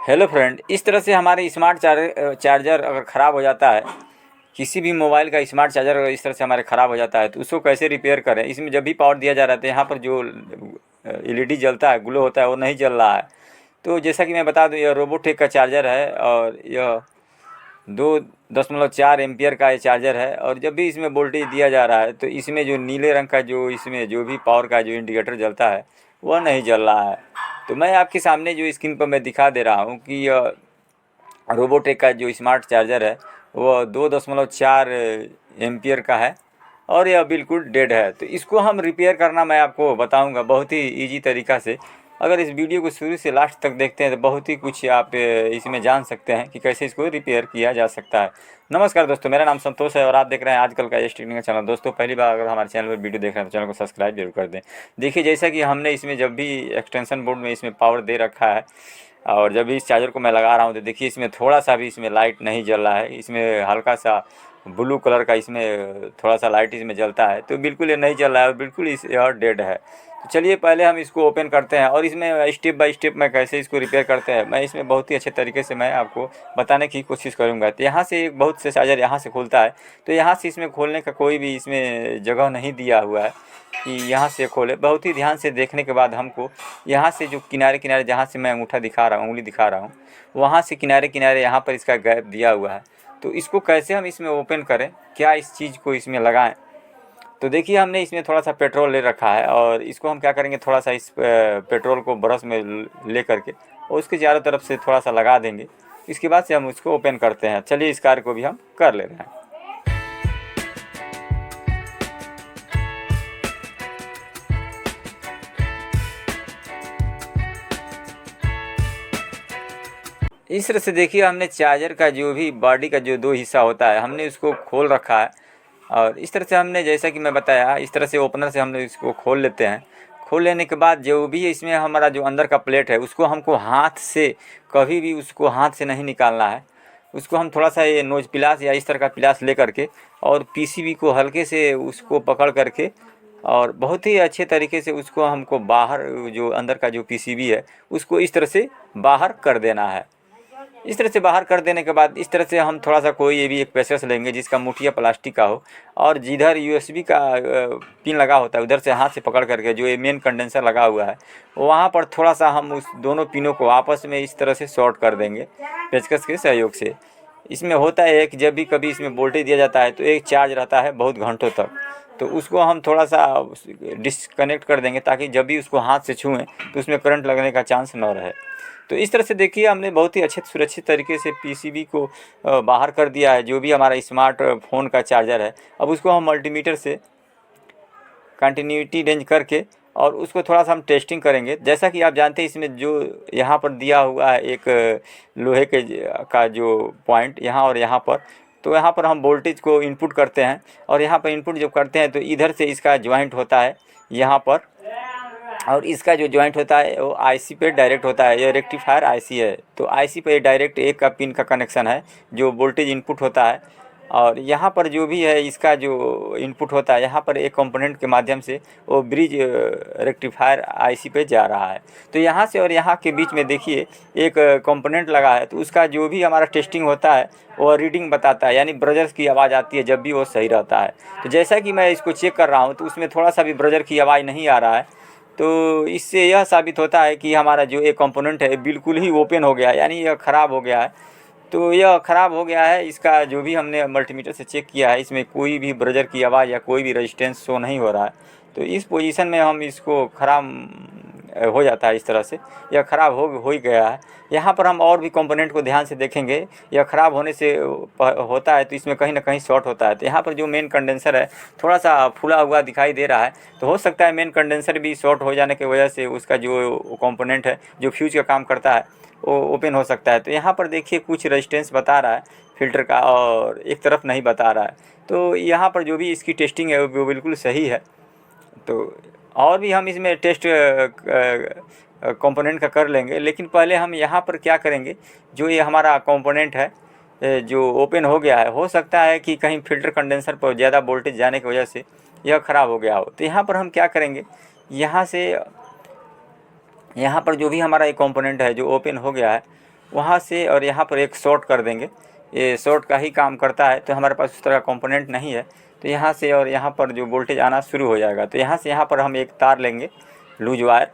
Hello friend, इस तरह से हमारे स्मार्ट चार्जर अगर ख़राब हो जाता है, किसी भी मोबाइल का स्मार्ट चार्जर अगर इस तरह से हमारे ख़राब हो जाता है तो उसको कैसे रिपेयर करें। इसमें जब भी पावर दिया जा रहा है तो यहाँ पर जो एलईडी जलता है, ग्लो होता है, वो नहीं जल रहा है। तो जैसा कि मैं बता दूं, यह रोबोटेक का चार्जर है और यह 2.4 एम्पियर का ये चार्जर है। और जब भी इसमें वोल्टेज दिया जा रहा है तो इसमें जो नीले रंग का जो इसमें जो भी पावर का जो इंडिकेटर जलता है वह नहीं जल रहा है। तो मैं आपके सामने जो स्क्रीन पर मैं दिखा दे रहा हूँ कि रोबोटेक का जो स्मार्ट चार्जर है वह 2.4 एम्पियर का है और यह बिल्कुल डेड है। तो इसको हम रिपेयर करना मैं आपको बताऊंगा बहुत ही इजी तरीक़ा से। अगर इस वीडियो को शुरू से लास्ट तक देखते हैं तो बहुत ही कुछ आप इसमें जान सकते हैं कि कैसे इसको रिपेयर किया जा सकता है। नमस्कार दोस्तों, मेरा नाम संतोष है और आप देख रहे हैं आजकल का एस टेक्निकल चैनल। दोस्तों, पहली बार अगर हमारे चैनल पर वीडियो देख रहे हैं तो चैनल को सब्सक्राइब जरूर कर दें। देखिए, जैसा कि हमने इसमें जब भी एक्सटेंशन बोर्ड में इसमें पावर दे रखा है और जब भी इस चार्जर को मैं लगा रहा हूँ तो देखिए इसमें थोड़ा सा भी इसमें लाइट नहीं जल रहा है। इसमें हल्का सा ब्लू कलर का इसमें थोड़ा सा लाइट इसमें जलता है, तो बिल्कुल ये नहीं जल रहा है और बिल्कुल इस यह डेड है। तो चलिए पहले हम इसको ओपन करते हैं और इसमें स्टेप बाय स्टेप मैं कैसे इसको रिपेयर करते हैं मैं इसमें बहुत ही अच्छे तरीके से मैं आपको बताने की कोशिश करूंगा। तो यहाँ से बहुत से चार्जर यहाँ से खुलता है, तो यहाँ से इसमें खोलने का कोई भी इसमें जगह नहीं दिया हुआ है कि यहाँ से खोले। बहुत ही ध्यान से देखने के बाद हमको यहाँ से जो किनारे किनारे जहाँ से मैं अंगूठा दिखा रहा हूँ, उंगली दिखा रहा हूँ, वहाँ से किनारे किनारे यहाँ पर इसका गैप दिया हुआ है। तो इसको कैसे हम इसमें ओपन करें, क्या इस चीज़ को इसमें लगाएं। तो देखिए, हमने इसमें थोड़ा सा पेट्रोल ले रखा है और इसको हम क्या करेंगे, थोड़ा सा इस पेट्रोल को ब्रश में ले करके और उसके चारों तरफ से थोड़ा सा लगा देंगे। इसके बाद से हम उसको ओपन करते हैं। चलिए इस कार्य को भी हम कर ले रहे हैं। इस तरह से देखिए, हमने चार्जर का जो भी बॉडी का जो दो हिस्सा होता है हमने उसको खोल रखा है और इस तरह से हमने, जैसा कि मैं बताया, इस तरह से ओपनर से हमने इसको खोल लेते हैं। खोल लेने के बाद जो भी इसमें हमारा जो अंदर का प्लेट है उसको हमको हाथ से, कभी भी उसको हाथ से नहीं निकालना है। उसको हम थोड़ा सा ये नोज पिलास या इस तरह का पिलास ले करके और पीसीबी को हल्के से उसको पकड़ करके और बहुत ही अच्छे तरीके से उसको हमको बाहर, जो अंदर का जो पीसीबी है उसको इस तरह से बाहर कर देना है। इस तरह से बाहर कर देने के बाद इस तरह से हम थोड़ा सा कोई ये भी एक पेचकस लेंगे जिसका मुठिया प्लास्टिक का हो और जिधर यूएसबी का पिन लगा होता है उधर से हाथ से पकड़ करके जो ये मेन कंडेंसर लगा हुआ है वहाँ पर थोड़ा सा हम उस दोनों पिनों को आपस में इस तरह से शॉर्ट कर देंगे पेचकस के सहयोग से। इसमें होता है कि जब भी कभी इसमें वोल्टेज दिया जाता है तो एक चार्ज रहता है बहुत घंटों तक, तो उसको हम थोड़ा सा डिस्कनेक्ट कर देंगे ताकि जब भी उसको हाथ से छुएं तो उसमें करंट लगने का चांस न रहे। तो इस तरह से देखिए, हमने बहुत ही अच्छे सुरक्षित तरीके से पीसीबी को बाहर कर दिया है, जो भी हमारा स्मार्ट फ़ोन का चार्जर है। अब उसको हम मल्टीमीटर से कंटिन्यूटी रेंज करके और उसको थोड़ा सा हम टेस्टिंग करेंगे। जैसा कि आप जानते हैं इसमें जो यहाँ पर दिया हुआ है एक लोहे के का जो पॉइंट यहाँ और यहाँ पर, तो यहाँ पर हम वोल्टेज को इनपुट करते हैं और यहाँ पर इनपुट जब करते हैं तो इधर से इसका ज्वाइंट होता है यहाँ पर और इसका जो जॉइंट होता है वो आईसी पे डायरेक्ट होता है। ये रेक्टिफायर आईसी है, तो आईसी पे डायरेक्ट एक का पिन का कनेक्शन है जो वोल्टेज इनपुट होता है और यहाँ पर जो भी है इसका जो इनपुट होता है यहाँ पर एक कंपोनेंट के माध्यम से वो ब्रिज रेक्टिफायर आईसी पे जा रहा है। तो यहाँ से और यहाँ के बीच में देखिए एक कंपोनेंट लगा है, तो उसका जो भी हमारा टेस्टिंग होता है वो रीडिंग बताता है, यानी ब्रजर्स की आवाज़ आती है जब भी वो सही रहता है। तो जैसा कि मैं इसको चेक कर रहा हूँ तो उसमें थोड़ा सा भी ब्रजर की आवाज़ नहीं आ रहा है, तो इससे यह साबित होता है कि हमारा जो एक कंपोनेंट है बिल्कुल ही ओपन हो गया है, यानी यह ख़राब हो गया है। तो यह ख़राब हो गया है, इसका जो भी हमने मल्टीमीटर से चेक किया है इसमें कोई भी ब्रजर की आवाज़ या कोई भी रेजिस्टेंस शो नहीं हो रहा है। तो इस पोजीशन में हम इसको ख़राब हो जाता है, इस तरह से यह ख़राब हो ही गया है। यहाँ पर हम और भी कंपोनेंट को ध्यान से देखेंगे, यह ख़राब होने से होता है तो इसमें कहीं ना कहीं शॉर्ट होता है। तो यहाँ पर जो मेन कंडेंसर है थोड़ा सा फूला हुआ दिखाई दे रहा है, तो हो सकता है मेन कंडेंसर भी शॉर्ट हो जाने की वजह से उसका जो कंपोनेंट है जो फ्यूज का काम करता है वो ओपन हो सकता है। तो यहाँ पर देखिए कुछ रेजिस्टेंस बता रहा है फिल्टर का और एक तरफ नहीं बता रहा है, तो यहाँ पर जो भी इसकी टेस्टिंग है वो बिल्कुल सही है। तो और भी हम इसमें टेस्ट कंपोनेंट का कर लेंगे, लेकिन पहले हम यहाँ पर क्या करेंगे, जो ये हमारा कंपोनेंट है जो ओपन हो गया है, हो सकता है कि कहीं फिल्टर कंडेंसर पर ज़्यादा वोल्टेज जाने की वजह से यह ख़राब हो गया हो। तो यहाँ पर हम क्या करेंगे, यहाँ से यहाँ पर जो भी हमारा एक कंपोनेंट है जो ओपन हो गया है वहाँ से और यहाँ पर एक शॉर्ट कर देंगे। ये शॉर्ट का ही काम करता है, तो हमारे पास उस तरह का कंपोनेंट नहीं है, तो यहाँ से और यहाँ पर जो वोल्टेज आना शुरू हो जाएगा। तो यहाँ से यहाँ पर हम एक तार लेंगे, लूज वायर,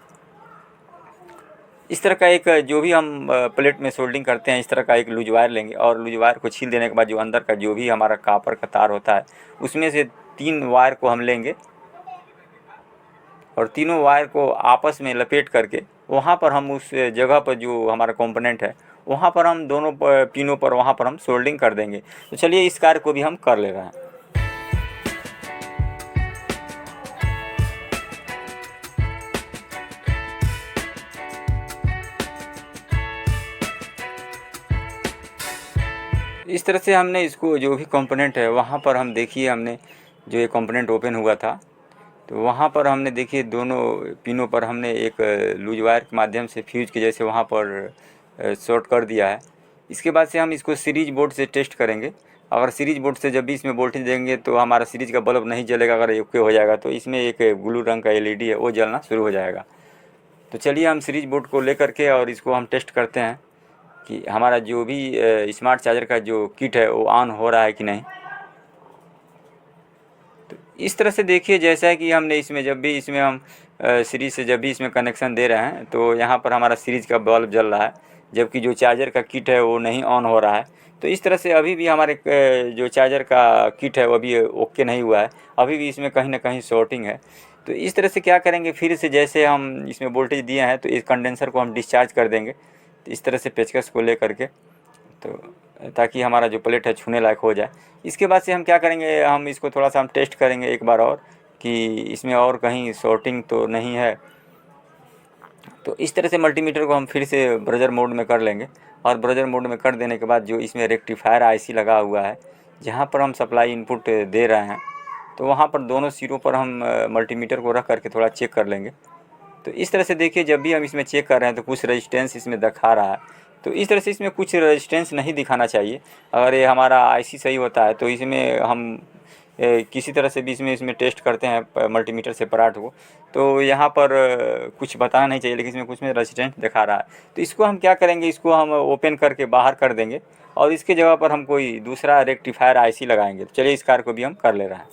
इस तरह का एक, जो भी हम प्लेट में सोल्डिंग करते हैं इस तरह का एक लूज वायर लेंगे, और लूज वायर को छील देने के बाद जो अंदर का जो भी हमारा कापर का तार होता है उसमें से 3 वायर को हम लेंगे और तीनों वायर को आपस में लपेट करके वहाँ पर हम उस जगह पर जो हमारा कंपोनेंट है वहाँ पर हम दोनों पिनों पर वहाँ पर हम सोल्डिंग कर देंगे। तो चलिए इस कार्य को भी हम कर ले रहे हैं। इस तरह से हमने इसको जो भी कंपोनेंट है वहाँ पर हम देखिए हमने जो ये कंपोनेंट ओपन हुआ था तो वहाँ पर हमने देखिए दोनों पिनों पर हमने एक लूज वायर के माध्यम से फ्यूज के जैसे वहाँ पर शॉर्ट कर दिया है। इसके बाद से हम इसको सीरीज बोर्ड से टेस्ट करेंगे। अगर सीरीज बोर्ड से जब भी इसमें वोल्टेज देंगे तो हमारा सीरीज का बल्ब नहीं जलेगा। अगर ओके हो जाएगा तो इसमें एक ब्लू रंग का LED है वो जलना शुरू हो जाएगा। तो चलिए हम सीरीज बोर्ड को लेकर के और इसको हम टेस्ट करते हैं कि हमारा जो भी स्मार्ट चार्जर का जो किट है वो ऑन हो रहा है कि नहीं। तो इस तरह से देखिए जैसा है कि हमने इसमें जब भी इसमें हम सीरीज से जब भी इसमें कनेक्शन दे रहे हैं तो यहाँ पर हमारा सीरीज का बल्ब जल रहा है, जबकि जो चार्जर का किट है वो नहीं ऑन हो रहा है। तो इस तरह से अभी भी हमारे जो चार्जर का किट है वो अभी ओके नहीं हुआ है, अभी भी इसमें कहीं ना कहीं शॉर्टिंग है। तो इस तरह से क्या करेंगे, फिर से जैसे हम इसमें वोल्टेज दिए हैं तो इस कंडेंसर को हम डिस्चार्ज कर देंगे। तो इस तरह से पेचकस को ले करके, तो ताकि हमारा जो प्लेट है छूने लायक हो जाए। इसके बाद से हम क्या करेंगे, हम इसको थोड़ा सा हम टेस्ट करेंगे एक बार और कि इसमें और कहीं शॉर्टिंग तो नहीं है। तो इस तरह से मल्टीमीटर को हम फिर से ब्रजर मोड में कर लेंगे और ब्रजर मोड में कर देने के बाद जो इसमें रेक्टिफायर IC लगा हुआ है जहाँ पर हम सप्लाई इनपुट दे रहे हैं तो वहाँ पर दोनों सिरों पर हम मल्टीमीटर को रख करके थोड़ा चेक कर लेंगे। तो इस तरह से देखिए जब भी हम इसमें चेक कर रहे हैं तो कुछ रेजिस्टेंस इसमें दिखा रहा है। तो इस तरह से इसमें कुछ रेजिस्टेंस नहीं दिखाना चाहिए। अगर ये हमारा IC सही होता है तो इसमें हम किसी तरह से भी इसमें टेस्ट करते हैं मल्टीमीटर से पराठ को, तो यहाँ पर कुछ बताना नहीं चाहिए, लेकिन इसमें कुछ में रेजिस्टेंस दिखा रहा है। तो इसको हम क्या करेंगे, इसको हम ओपन करके बाहर कर देंगे और इसके जगह पर हम कोई दूसरा रेक्टिफायर IC लगाएंगे। तो चलिए इस कार्य को भी हम कर ले रहे हैं।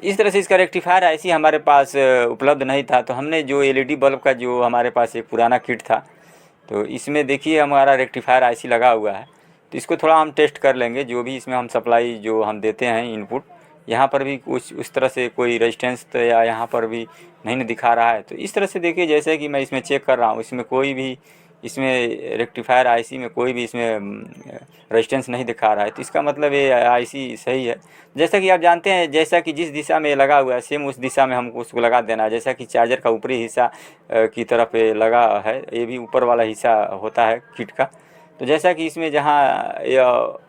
इस तरह से इसका रेक्टिफायर IC हमारे पास उपलब्ध नहीं था, तो हमने जो LED बल्ब का जो हमारे पास एक पुराना किट था तो इसमें देखिए हमारा रेक्टिफायर IC लगा हुआ है। तो इसको थोड़ा हम टेस्ट कर लेंगे, जो भी इसमें हम सप्लाई जो हम देते हैं इनपुट, यहाँ पर भी कुछ उस तरह से कोई रेजिस्टेंस तो या यहाँ पर भी नहीं दिखा रहा है। तो इस तरह से देखिए जैसे कि मैं इसमें चेक कर रहा हूँ इसमें कोई भी इसमें रेक्टिफायर IC में कोई भी इसमें रेजिस्टेंस नहीं दिखा रहा है। तो इसका मतलब ये IC सही है। जैसा कि आप जानते हैं, जैसा कि जिस दिशा में लगा हुआ है सेम उस दिशा में हमको उसको लगा देना है। जैसा कि चार्जर का ऊपरी हिस्सा की तरफ लगा है, ये भी ऊपर वाला हिस्सा होता है किट का। तो जैसा कि इसमें जहाँ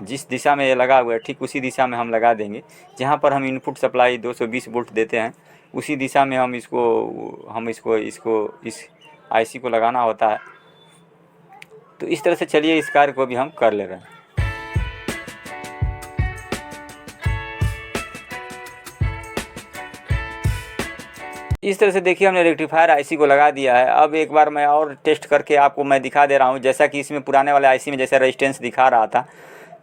जिस दिशा में ये लगा हुआ है ठीक उसी दिशा में हम लगा देंगे। जहाँ पर हम इनपुट सप्लाई 220 वोल्ट देते हैं उसी दिशा में हम इसको इस IC को लगाना होता है। तो इस तरह से चलिए इस कार्य को भी हम कर ले रहे हैं। इस तरह से देखिए हमने रेक्टिफायर IC को लगा दिया है। अब एक बार मैं और टेस्ट करके आपको मैं दिखा दे रहा हूँ। जैसा कि इसमें पुराने वाले IC में जैसा रेजिस्टेंस दिखा रहा था,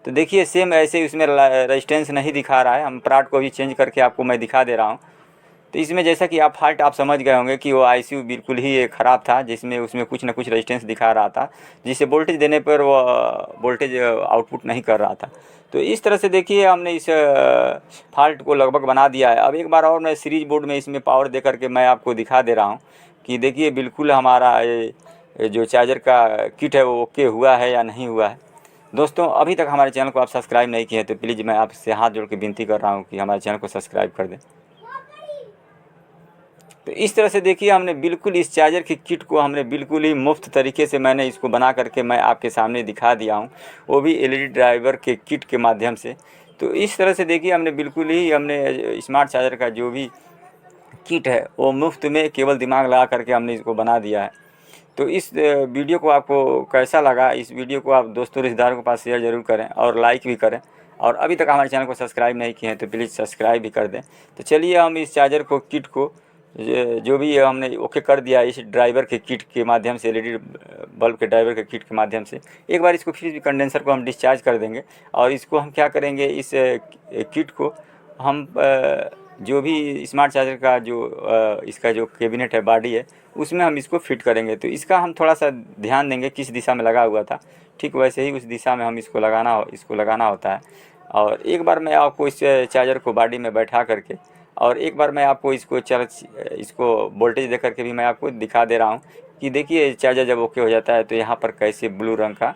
तो देखिए सेम ऐसे इसमें रेजिस्टेंस नहीं दिखा रहा है। हम पार्ट को भी चेंज करके आपको मैं दिखा दे रहा हूँ। तो इसमें जैसा कि आप फॉल्ट आप समझ गए होंगे कि वो IC बिल्कुल ही ख़राब था, जिसमें उसमें कुछ ना कुछ रेजिस्टेंस दिखा रहा था, जिससे वोल्टेज देने पर वो वोल्टेज आउटपुट नहीं कर रहा था। तो इस तरह से देखिए हमने इस फॉल्ट को लगभग बना दिया है। अब एक बार और मैं सीरीज बोर्ड में इसमें पावर दे करके मैं आपको दिखा दे रहा हूँ कि देखिए बिल्कुल हमारा ये जो चार्जर का किट है वो ओके हुआ है या नहीं हुआ है। दोस्तों अभी तक हमारे चैनल को आप सब्सक्राइब नहीं किए हैं तो प्लीज़ मैं आपसे हाथ जोड़ के विनती कर रहा हूँ कि हमारे चैनल को सब्सक्राइब कर दें। तो इस तरह से देखिए हमने बिल्कुल इस चार्जर की किट को हमने बिल्कुल ही मुफ्त तरीके से मैंने इसको बना करके मैं आपके सामने दिखा दिया हूँ, वो भी LED ड्राइवर के किट के माध्यम से। तो इस तरह से देखिए हमने बिल्कुल ही हमने स्मार्ट चार्जर का जो भी किट है वो मुफ्त में केवल दिमाग लगा करके हमने इसको बना दिया है। तो इस वीडियो को आपको कैसा लगा, इस वीडियो को आप दोस्तों रिश्तेदारों के पास शेयर ज़रूर करें और लाइक भी करें, और अभी तक हमारे चैनल को सब्सक्राइब नहीं किए हैं तो प्लीज़ सब्सक्राइब भी कर दें। तो चलिए हम इस चार्जर को किट को जो भी हमने ओके कर दिया इस ड्राइवर के किट के माध्यम से, एलईडी बल्ब के ड्राइवर के किट के माध्यम से, एक बार इसको फिर भी कंडेंसर को हम डिस्चार्ज कर देंगे। और इसको हम क्या करेंगे, इस किट को हम जो भी स्मार्ट चार्जर का जो इसका जो कैबिनेट है, बॉडी है, उसमें हम इसको फिट करेंगे। तो इसका हम थोड़ा सा ध्यान देंगे किस दिशा में लगा हुआ था, ठीक वैसे ही उस दिशा में हम इसको लगाना होता है। और एक बार मैं आपको इस चार्जर को बॉडी में बैठा करके, और एक बार मैं आपको इसको वोल्टेज दे करके भी मैं आपको दिखा दे रहा हूँ कि देखिए चार्जर जब ओके हो जाता है तो यहाँ पर कैसे ब्लू रंग का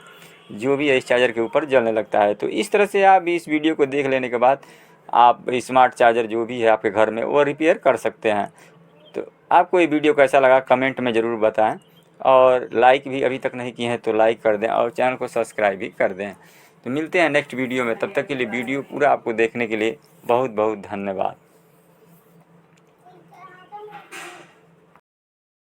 जो भी है इस चार्जर के ऊपर जलने लगता है। तो इस तरह से आप इस वीडियो को देख लेने के बाद आप स्मार्ट चार्जर जो भी है आपके घर में वो रिपेयर कर सकते हैं। तो आपको ये वीडियो कैसा लगा कमेंट में ज़रूर बताएं, और लाइक भी अभी तक नहीं किए हैं तो लाइक कर दें, और चैनल को सब्सक्राइब भी कर दें। तो मिलते हैं नेक्स्ट वीडियो में, तब तक के लिए वीडियो पूरा आपको देखने के लिए बहुत बहुत धन्यवाद।